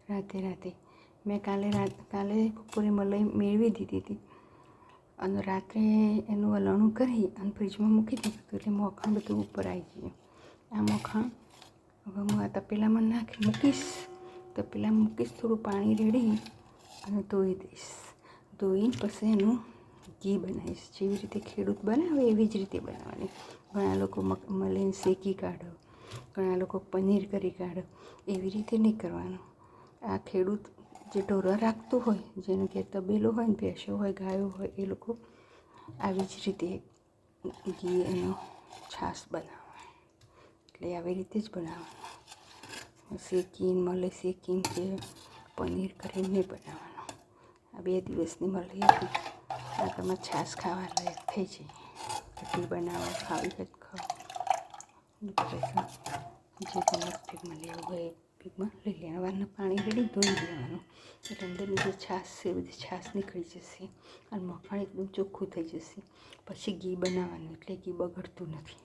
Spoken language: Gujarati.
રાતે મેં કાલે બપોરે મલાઈ મેળવી દીધી હતી અને રાત્રે એનું વલણું કરી અને ફ્રીજમાં મૂકી દીધું હતું, એટલે મોખણ બધું ઉપર આવી ગયું. આ મોખણ હવે હું આ તપેલામાં મૂકીશ. તપેલામાં મૂકીશ, થોડું પાણી રેડી અને ધોઈ દઈશ. ધોઈને પછી એનું ઘી બનાવીશ. જેવી રીતે ખેડૂત બનાવે એવી જ રીતે બનાવવાની. ઘણા લોકો મલાઈને શેકી કાઢો, ઘણા લોકો પનીર કરી કાઢો, એવી રીતે નહીં કરવાનું. આ ખેડૂત જે ઢોરા રાખતું હોય, જેનું કે તબેલો હોય ને, ભેંસો હોય, ગાયો હોય, એ લોકો આવી જ રીતે ઘી એનો છાશ બનાવે. એટલે આવી રીતે જ બનાવવાનું. શેકીને મલાઈ શેકીને કે પનીર કરીને નહીં બનાવવાનું. આ 2 દિવસની મલાઈ હતી. આ તમારે છાશ ખાવા લાયક થઈ જાય. રોટલી બનાવો, ખાવી હોય તો ખાઓ. જે તમારે પીગમાં લેવું હોય પીગમાં લઈ લેવાનું. પાણી રેડી ધોઈ દેવાનું. એટલે અંદરની જે છાશ છે એ બધી છાશ નીકળી જશે અને મખણ એકદમ ચોખ્ખું થઈ જશે. પછી ઘી બનાવવાનું, એટલે ઘી બગડતું નથી.